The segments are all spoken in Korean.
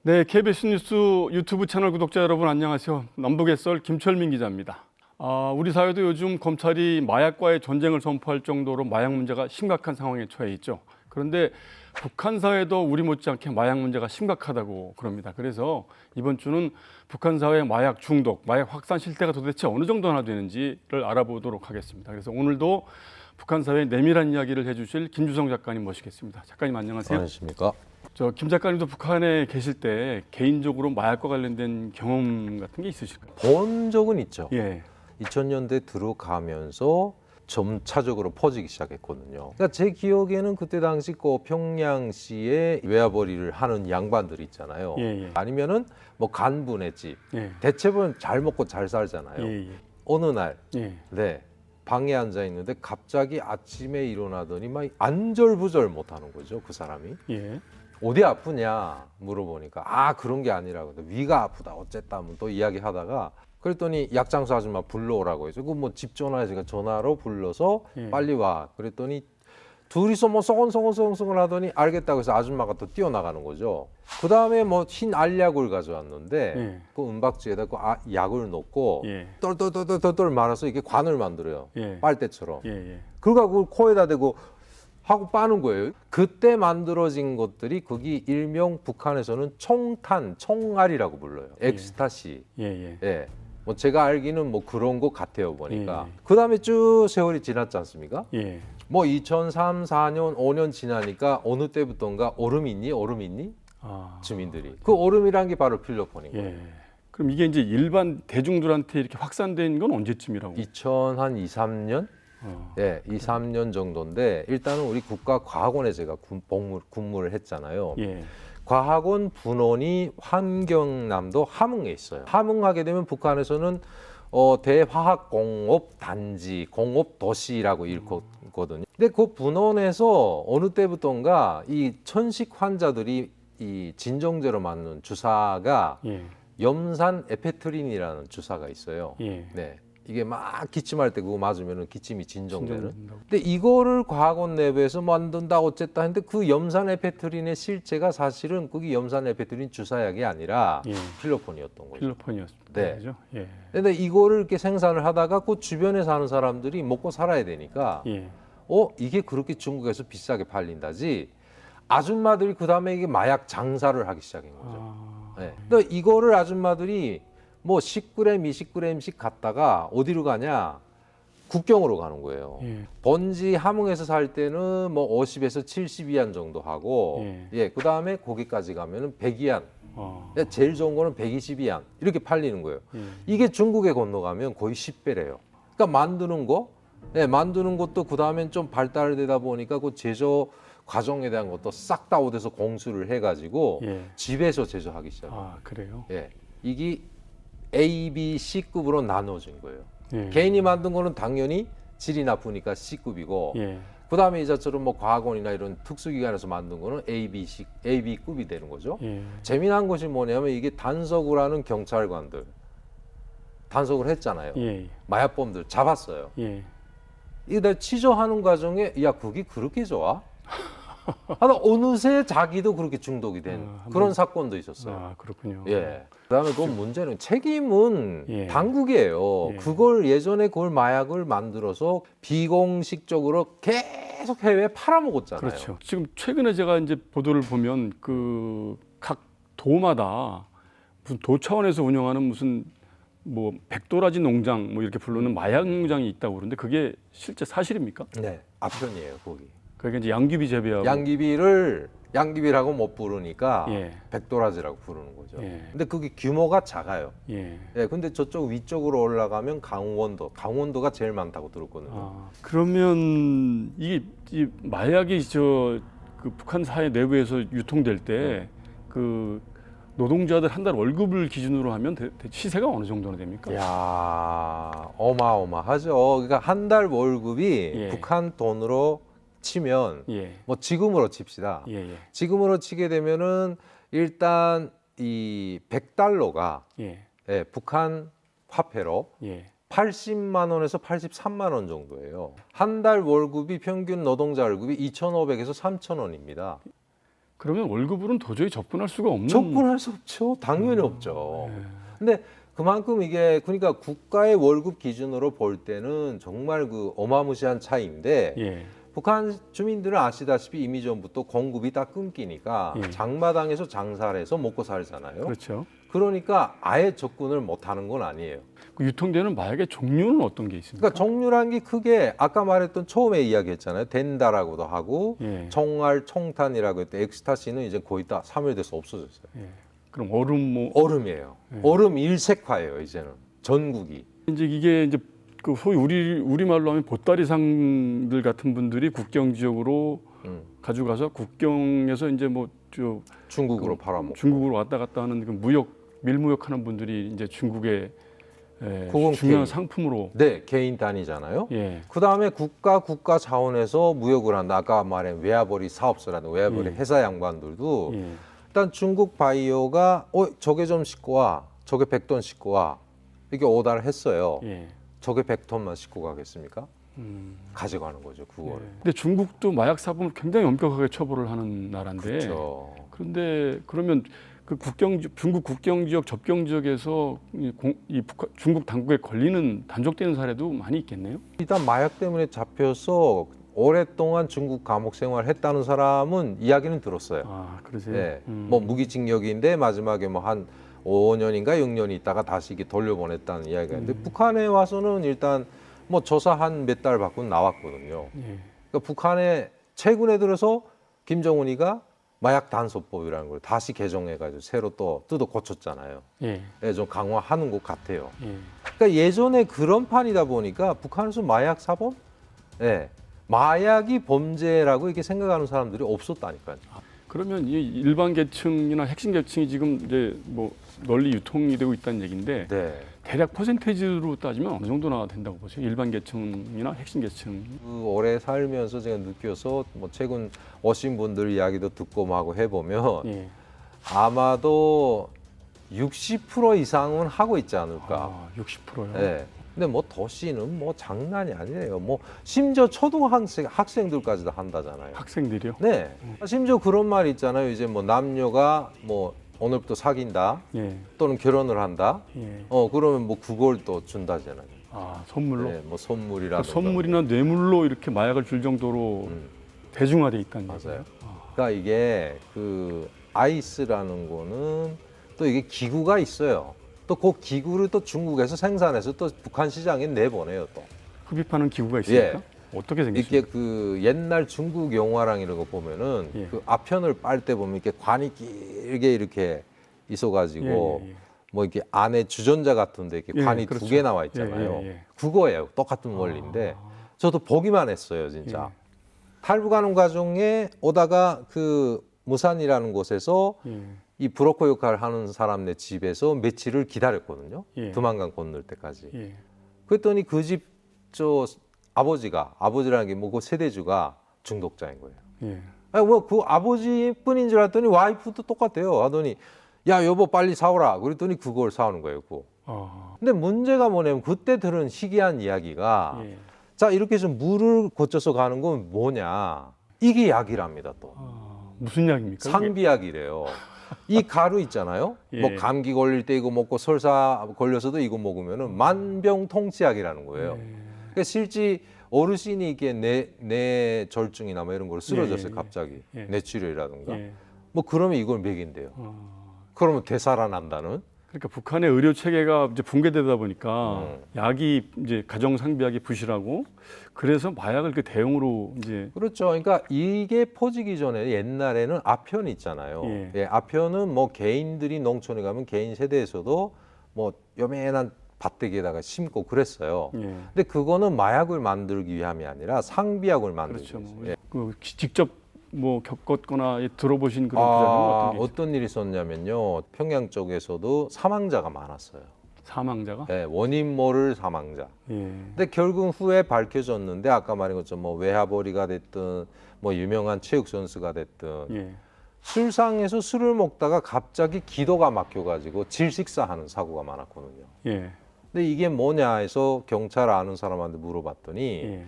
네, KBS 뉴스 유튜브 채널 구독자 여러분 안녕하세요. 남북의 썰 김철민 기자입니다. 우리 사회도 요즘 검찰이 마약과의 전쟁을 선포할 정도로 마약 문제가 심각한 상황에 처해 있죠. 그런데 북한 사회도 우리 못지않게 마약 문제가 심각하다고 그럽니다. 그래서 이번 주는 북한 사회의 마약 중독, 마약 확산 실태가 도대체 어느 정도나 되는지를 알아보도록 하겠습니다. 그래서 오늘도 북한 사회의 내밀한 이야기를 해주실 김주성 작가님 모시겠습니다. 작가님 안녕하세요. 안녕하십니까? 김 작가님도 북한에 계실 때 개인적으로 마약과 관련된 경험 같은 게 있으실까요? 본 적은 있죠. 예. 2000년대 들어가면서 점차적으로 퍼지기 시작했거든요. 그러니까 제 기억에는 그때 당시 그 평양시에 외화벌이를 하는 양반들 있잖아요. 예. 아니면은 뭐 간부네 집. 예. 대체분 잘 먹고 잘 살잖아요. 예. 어느 날, 예. 네, 방에 앉아 있는데 갑자기 아침에 일어나더니 막 안절부절 못하는 거죠, 그 사람이. 예. 어디 아프냐 물어보니까 그런 게 아니라고 위가 아프다 어쨌다 하면 또 이야기하다가 그랬더니 약장수 아줌마 불러오라고 해서 그 뭐 집 전화해서 전화로 불러서 예. 빨리 와 그랬더니 둘이서 뭐 소곤소곤소곤 하더니 알겠다고 해서 아줌마가 또 뛰어나가는 거죠. 그 다음에 뭐 흰 알약을 가져왔는데 예. 그 은박지에다 그 약을 넣고 예. 똘똘똘똘똘 말아서 이게 관을 만들어요. 예. 빨대처럼. 예. 그걸 그걸 코에다 대고 하고 빠는 거예요. 그때 만들어진 것들이 거기 일명 북한에서는 총탄, 총알이라고 불러요. 엑스타시. 예. 예. 뭐 제가 알기는 뭐 그런 것 같아요 보니까. 예. 그 다음에 쭉 세월이 지났지 않습니까? 예. 뭐 2003, 4년, 5년 지나니까 어느 때부터인가 얼음 있니? 주민들이. 그 얼음이란 게 바로 필로폰인 거예요. 예. 그럼 이게 이제 일반 대중들한테 이렇게 확산된 건 언제쯤이라고? 2002, 3년? 예, 2, 3년 정도인데 일단은 우리 국가과학원에 제가 근무를 했잖아요. 예. 과학원 분원이 환경남도 함흥에 있어요. 함흥하게 되면 북한에서는 대화학공업 단지, 공업 도시라고 일컫거든요. 근데 그 분원에서 어느 때부터인가 이 천식 환자들이 이 진정제로 맞는 주사가 예. 염산 에페트린이라는 주사가 있어요. 예. 네. 이게 막 기침할 때 그거 맞으면 기침이 진정되는. 진정된다고. 근데 이거를 과학원 내부에서 만든다 어쨌다 했는데 그 염산 에페트린의 실제가 사실은 거기 염산 에페트린 주사약이 아니라 예. 필로폰이었던 거죠. 필로폰이었습니다. 네. 그죠? 예. 근데 이거를 이렇게 생산을 하다가 그 주변에 사는 사람들이 먹고 살아야 되니까 예. 이게 그렇게 중국에서 비싸게 팔린다지 아줌마들이 그다음에 이게 마약 장사를 하기 시작한 거죠. 네. 그러니까 이거를 아줌마들이 뭐 10g, 20g씩 갖다가 어디로 가냐? 국경으로 가는 거예요. 예. 번지 함흥에서 살 때는 뭐 50에서 70위안 정도 하고, 그 다음에 거기까지 가면은 100위안. 제일 좋은 거는 120위안. 이렇게 팔리는 거예요. 이게 중국에 건너가면 거의 10배래요. 그러니까 만드는 것도 그 다음엔 좀 발달되다 보니까 그 제조 과정에 대한 것도 싹 다 어디서 공수를 해가지고 집에서 제조하기 시작해요. 그래요? 예. 이게 A, B, C급으로 나눠진 거예요. 예. 개인이 만든 거는 당연히 질이 나쁘니까 C급이고 그 다음에 이자처럼 뭐 과학원이나 이런 특수기관에서 만든 거는 A, B급이 되는 거죠. 재미난 것이 뭐냐면 이게 단속을 하는 경찰관들 단속을 했잖아요. 마약범들 잡았어요. 이게 다 취조하는 과정에 그게 그렇게 좋아? 하다 어느새 자기도 그렇게 중독이 된 그런 사건도 있었어요. 그렇군요. 예. 그다음에 그 문제는 책임은 당국이에요. 예. 그걸 예전에 그걸 마약을 만들어서 비공식적으로 계속 해외에 팔아먹었잖아요. 그렇죠. 지금 최근에 제가 이제 보도를 보면 그 각 도마다 무슨 도 차원에서 운영하는 무슨 뭐 백도라지 농장 뭐 이렇게 부르는 마약 농장이 있다고 그러는데 그게 실제 사실입니까? 네, 아편이에요 거기. 그게 이제 양귀비 재배하고 양귀비라고 못 부르니까 백도라지라고 부르는 거죠. 근데 그게 규모가 작아요. 근데 저쪽 위쪽으로 올라가면 강원도가 제일 많다고 들었거든요. 그러면 이 마약이 그 북한 사회 내부에서 유통될 때 그 노동자들 한 달 월급을 기준으로 하면 시세가 어느 정도나 됩니까? 야, 어마어마하죠. 그러니까 한 달 월급이 북한 돈으로 치면 뭐 지금으로 칩시다. 지금으로 치게 되면은 일단 이 $100가 북한 화폐로 예. 80만 원에서 83만 원 정도예요. 한 달 월급이 평균 노동자 월급이 2,500에서 3,000원입니다. 그러면 월급으로는 도저히 접근할 수가 없는. 접근할 수 없죠. 당연히 없죠. 예. 근데 그만큼 이게 그러니까 국가의 월급 기준으로 볼 때는 정말 그 어마무시한 차이인데 예. 북한 주민들은 아시다시피 이미 전부터 공급이 다 끊기니까 예. 장마당에서 장사를 해서 먹고 살잖아요. 그렇죠. 그러니까 아예 접근을 못하는 건 아니에요. 그 유통되는 마약의 종류는 어떤 게 있습니까? 그러니까 종류란 게 크게 아까 말했던 처음에 이야기했잖아요. 덴다라고도 하고 예. 총알, 총탄이라고 했던 엑스타시는 이제 거의 다 사멸돼서 없어졌어요. 예. 그럼 얼음 뭐 얼음이에요. 예. 얼음 일색화예요. 이제는 전국이. 이제 이게 이제 그 소위 우리말로 하면 보따리상들 같은 분들이 국경 지역으로 가져가서 국경에서 이제 뭐저 중국으로 팔아먹고. 중국으로 왔다 갔다 하는 그 밀무역하는 분들이 이제 중국의 그건 중요한 개인. 상품으로. 네, 개인 단위잖아요. 예. 그 다음에 국가 차원에서 무역을 한다. 아까 말한 외화벌이 사업소라든 외화벌이 회사 양반들도 예. 일단 중국 바이오가 저게 좀 싣고 와, 저게 100톤 싣고 와 이렇게 오다를 했어요. 예. 저게 100톤만 싣고 가겠습니까? 가져가는 거죠, 그거를. 예. 근데 중국도 마약 사범을 굉장히 엄격하게 처벌을 하는 나라인데. 그렇죠. 그런데 그러면 그 중국 국경 지역 접경 지역에서 중국 당국에 걸리는 단속되는 사례도 많이 있겠네요. 일단 마약 때문에 잡혀서 오랫동안 중국 감옥 생활했다는 사람은 이야기는 들었어요. 아, 그러세요? 네, 뭐 무기징역인데 마지막에 뭐 한 5년인가 6년 있다가 다시 이렇게 돌려보냈다는 이야기가 있는데 북한에 와서는 일단 뭐 조사 한 몇 달 받고 나왔거든요. 예. 그러니까 북한에 최근에 들어서 김정은이가 마약 단속법이라는 걸 다시 개정해가지고 새로 또 뜯어 고쳤잖아요. 예. 네, 좀 강화하는 것 같아요. 예. 그러니까 예전에 그런 판이다 보니까 북한에서 마약 사범, 네, 마약이 범죄라고 이렇게 생각하는 사람들이 없었다니까요. 그러면 이 일반 계층이나 핵심 계층이 지금 이제 뭐 널리 유통이 되고 있다는 얘기인데 네. 대략 퍼센테이지로 따지면 어느 정도나 된다고 보세요? 일반 계층이나 핵심 계층. 그 오래 살면서 제가 느껴서 뭐 최근 오신 분들 이야기도 듣고 하고 해보면 예. 아마도 60% 이상은 하고 있지 않을까. 아, 60%요? 네. 근데 뭐 도시는 뭐 장난이 아니에요. 뭐 심지어 학생들까지도 한다잖아요. 학생들이요? 네. 심지어 그런 말 있잖아요. 이제 뭐 남녀가 뭐 오늘부터 사귄다 예. 또는 결혼을 한다. 예. 그러면 뭐 그걸 또 준다잖아요. 아, 선물로? 네, 뭐 선물이라든가. 그러니까 선물이나 뇌물로 이렇게 마약을 줄 정도로 대중화돼 있다는 맞아요. 얘기예요? 그러니까 이게 그 아이스라는 거는 또 이게 기구가 있어요. 또 그 기구를 또 중국에서 생산해서 또 북한 시장에 내보내요 또. 흡입하는 기구가 있습니까? 예. 어떻게 생겼습니까? 이게 그 옛날 중국 영화랑 이런 거 보면은 예. 그 아편을 빨 때 보면 이렇게 관이 길게 이렇게 있어가지고 예. 뭐 이렇게 안에 주전자 같은데 이렇게 예, 관이 그렇죠. 두 개 나와 있잖아요. 예. 그거예요. 똑같은 원리인데 저도 보기만 했어요, 진짜. 예. 탈북하는 과정에 오다가 그 무산이라는 곳에서 예. 이 브로커 역할을 하는 사람네 집에서 며칠을 기다렸거든요. 예. 두만강 건널 때까지. 예. 그랬더니 그 집 아버지라는 게 뭐 그 세대주가 중독자인 거예요. 예. 아니 뭐 그 아버지뿐인 줄 알았더니 와이프도 똑같아요. 하더니 야 여보 빨리 사오라. 그랬더니 그걸 사오는 거예요. 그거. 근데 문제가 뭐냐면 그때 들은 희귀한 이야기가 예. 자 이렇게 해서 물을 거쳐서 가는 건 뭐냐. 이게 약이랍니다 또. 무슨 약입니까? 그게? 상비약이래요. 이 가루 있잖아요. 예. 뭐 감기 걸릴 때 이거 먹고 설사 걸려서도 이거 먹으면은 만병통치약이라는 거예요. 그러니까 실제 어르신이 이게 뇌절중이나 뭐 이런 걸 쓰러졌어요. 예. 갑자기 예. 뇌출혈이라든가. 예. 뭐 그러면 이걸 먹인대요. 그러면 되살아난다는. 그러니까 북한의 의료 체계가 이제 붕괴되다 보니까 약이 이제 가정 상비약이 부실하고 그래서 마약을 그 대용으로 이제 그렇죠. 그러니까 이게 퍼지기 전에 옛날에는 아편 있잖아요. 예. 예, 아편은 뭐 개인들이 농촌에 가면 개인 세대에서도 뭐 요만한 밭대기에다가 심고 그랬어요. 예. 근데 그거는 마약을 만들기 위함이 아니라 상비약을 만들기 그렇죠. 위해서. 뭐, 예. 그 직접 뭐 겪었거나 들어보신 그런 부작용은 어떤 게 있어요? 어떤 일이 있었냐면요. 평양 쪽에서도 사망자가 많았어요. 사망자가? 예, 원인 모를 사망자. 예. 근데 결국 후에 밝혀졌는데 아까 말한 것처럼 뭐 외화벌이가 됐든 뭐 유명한 체육 선수가 됐든 예. 술상에서 술을 먹다가 갑자기 기도가 막혀가지고 질식사하는 사고가 많았거든요. 예. 근데 이게 뭐냐 해서 경찰 아는 사람한테 물어봤더니 예.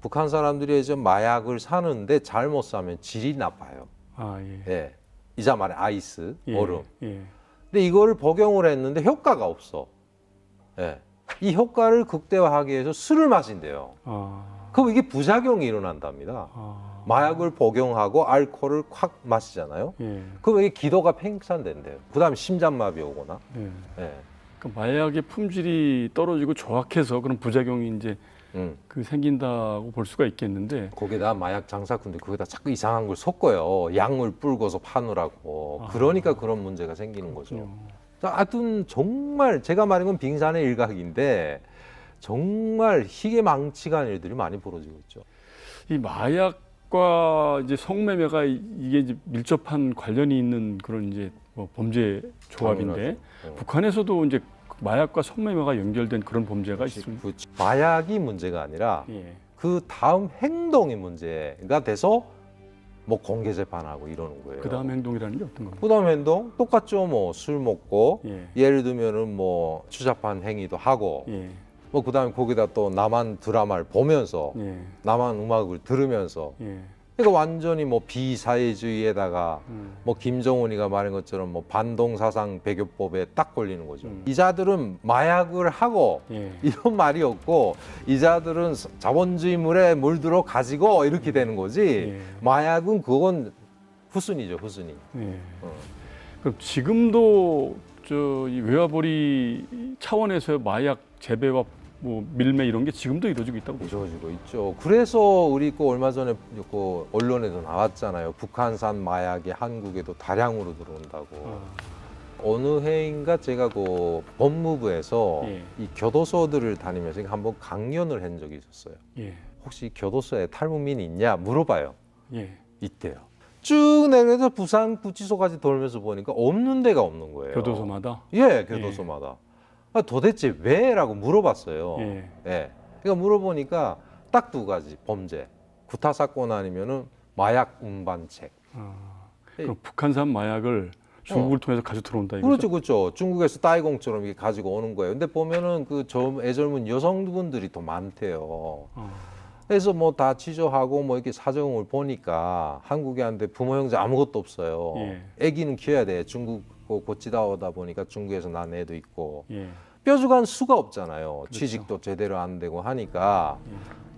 북한 사람들이 이제 마약을 사는데 잘못 사면 질이 나빠요. 아, 예. 예. 이자 말에 아이스, 예. 얼음. 예. 근데 이걸 복용을 했는데 효과가 없어. 예. 이 효과를 극대화하기 위해서 술을 마신대요. 아. 그럼 이게 부작용이 일어난답니다. 아. 마약을 복용하고 알코올을 확 마시잖아요. 예. 그럼 이게 기도가 팽창된대요. 그다음에 심장마비 오거나. 예. 예. 그 마약의 품질이 떨어지고 조악해서 그런 부작용이 이제 그 생긴다고 볼 수가 있겠는데 거기다 마약 장사꾼들 거기다 자꾸 이상한 걸 섞어요. 약물 불고서 파느라고. 그러니까 그런 문제가 생기는 거죠. 하여튼 정말 제가 말한 건 빙산의 일각인데 정말 희귀망측한 일들이 많이 벌어지고 있죠. 이 마약과 이제 성매매가 이게 이제 밀접한 관련이 있는 그런 이제 뭐 범죄 조합인데 북한에서도 이제 마약과 성매매가 연결된 그런 범죄가 있습니다. 마약이 문제가 아니라 예. 그 다음 행동이 문제가 돼서 뭐 공개 재판하고 이러는 거예요. 그 다음 행동이라는 게 어떤 겁니까? 그 다음 행동 똑같죠. 뭐 술 먹고 예. 예를 들면은 뭐 추잡한 행위도 하고 예. 뭐 그다음에 거기다 또 남한 드라마를 보면서 예. 남한 음악을 들으면서 예. 그러니까 완전히 뭐 비사회주의에다가 뭐 김정은이가 말한 것처럼 뭐 반동사상 배교법에 딱 걸리는 거죠. 이자들은 마약을 하고 예. 이런 말이 없고 이자들은 자본주의물에 물들어 가지고 이렇게 되는 거지. 예. 마약은 그건 후순위죠, 후순위. 예. 그럼 지금도 이 외화벌이 차원에서의 마약 재배와 뭐 밀매 이런 게 지금도 이루어지고 있다고 보죠. 이루어지고 있죠. 그래서 우리 그 얼마 전에 그 언론에도 나왔잖아요. 북한산 마약이 한국에도 다량으로 들어온다고. 어느 해인가 제가 그 법무부에서 예. 이 교도소들을 다니면서 한번 강연을 한 적이 있었어요. 예. 혹시 교도소에 탈북민이 있냐 물어봐요. 예. 있대요. 쭉 내려서 부산 구치소까지 돌면서 보니까 없는 데가 없는 거예요. 교도소마다. 예, 교도소마다. 아, 도대체 왜라고 물어봤어요. 예. 예. 그러니까 물어보니까 딱 두 가지 범죄. 구타 사건 아니면은 마약 운반책. 그럼 북한산 마약을 중국을 통해서 가져 들어온다 이거죠? 그렇죠, 그렇죠. 중국에서 따이공처럼 이게 가지고 오는 거예요. 근데 보면은 그 애절문 여성분들이 더 많대요. 그래서 뭐 다 취조하고 뭐 이렇게 사정을 보니까 한국애한테 부모 형제 아무것도 없어요. 예. 애기는 키워야 돼. 중국 고치다 오다 보니까 중국에서 난 애도 있고 예. 뾰족한 수가 없잖아요. 그렇죠. 취직도 제대로 안 되고 하니까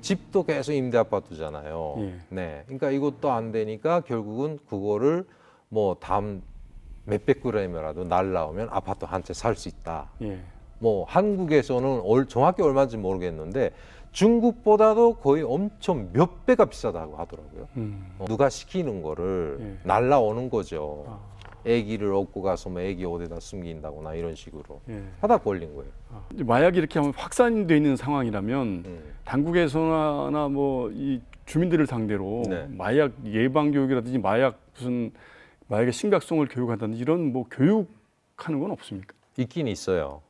집도 계속 임대 아파트잖아요. 예. 네, 그러니까 이것도 안 되니까 결국은 그거를 뭐 담 몇백 그램이라도 날라오면 아파트 한 채 살 수 있다. 예. 뭐 한국에서는 정확히 얼마인지 모르겠는데 중국보다도 거의 엄청 몇 배가 비싸다고 하더라고요. 누가 시키는 거를 예. 날라오는 거죠. 애기를 얻고 가서 뭐 애기 어디다 숨긴다거나 이런 식으로 예. 하다 걸린 거예요. 이제 마약이 이렇게 하면 확산돼 있는 상황이라면 당국에서나 뭐 이 주민들을 상대로 네. 마약 예방 교육이라든지 마약의 심각성을 교육한다든지 이런 뭐 교육하는 건 없습니까? 있긴 있어요.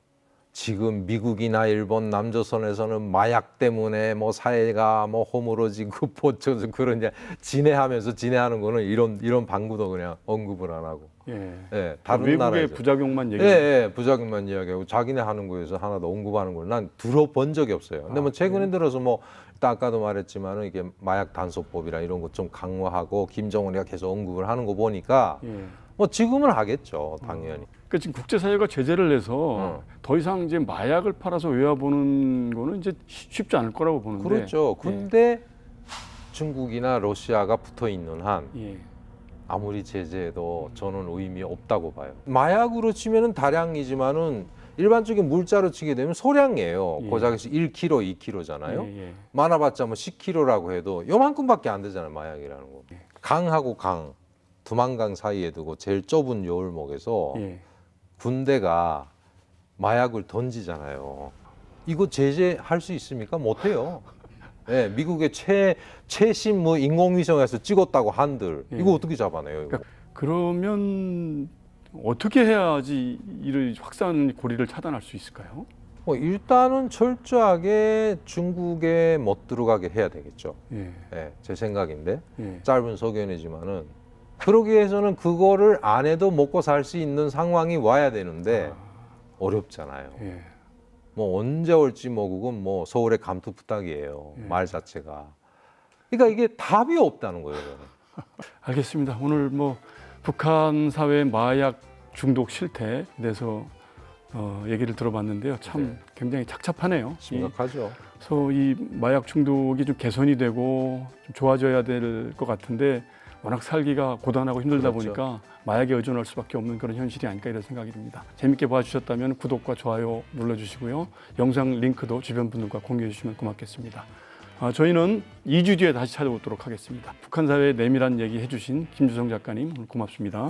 지금 미국이나 일본, 남조선에서는 마약 때문에 뭐 사회가 뭐 허물어지고 보쳐서 그런 이제 진해하는 거는 이런 방구도 그냥 언급을 안 하고. 예. 예, 다른 외국의 나라에서. 부작용만 예, 얘기하는. 예, 부작용만 이야기하고 자기네 하는 거에서 하나도 언급하는 걸 난 들어본 적이 없어요. 근데 뭐 최근에 들어서 뭐 일단 아까도 말했지만은 이게 마약 단속법이라 이런 거 좀 강화하고 김정은이가 계속 언급을 하는 거 보니까 예. 뭐 지금은 하겠죠, 당연히. 그러니까 지금 국제사회가 제재를 내서 더 이상 이제 마약을 팔아서 외화보는 거는 이제 쉽지 않을 거라고 보는데. 그렇죠. 근데 중국이나 러시아가 붙어 있는 한 예. 아무리 제재해도 저는 의미 없다고 봐요. 마약으로 치면은 다량이지만은 일반적인 물자로 치게 되면 소량이에요. 예. 고작해서 1kg, 2kg잖아요. 예. 많아봤자 뭐 10kg라고 해도 요만큼밖에 안 되잖아요, 마약이라는 거. 강하고 강, 두만강 사이에 두고 제일 좁은 요울목에서 예. 군대가 마약을 던지잖아요. 이거 제재할 수 있습니까? 못해요. 네, 미국의 최신 뭐 인공위성에서 찍었다고 한들 이거 어떻게 잡아내요? 이거? 그러면 어떻게 해야지 이를 확산 고리를 차단할 수 있을까요? 일단은 철저하게 중국에 못 들어가게 해야 되겠죠. 예. 네, 제 생각인데 예. 짧은 소견이지만은 그러기 위해서는 그거를 안 해도 먹고 살 수 있는 상황이 와야 되는데 어렵잖아요. 예. 뭐 언제 올지 뭐 그건 뭐 서울의 감투부탁이에요. 말 자체가. 그러니까 이게 답이 없다는 거예요. 알겠습니다. 오늘 뭐 북한 사회 마약 중독 실태에 대해서 얘기를 들어봤는데요. 참 굉장히 착잡하네요. 심각하죠. 그래서 이 마약 중독이 좀 개선이 되고 좀 좋아져야 될 것 같은데 워낙 살기가 고단하고 힘들다 그렇죠. 보니까 마약에 의존할 수밖에 없는 그런 현실이 아닐까 이런 생각이 듭니다. 재밌게 봐주셨다면 구독과 좋아요 눌러주시고요. 영상 링크도 주변 분들과 공유해 주시면 고맙겠습니다. 저희는 2주 뒤에 다시 찾아오도록 하겠습니다. 북한 사회의 내밀한 얘기 해주신 김주성 작가님 오늘 고맙습니다.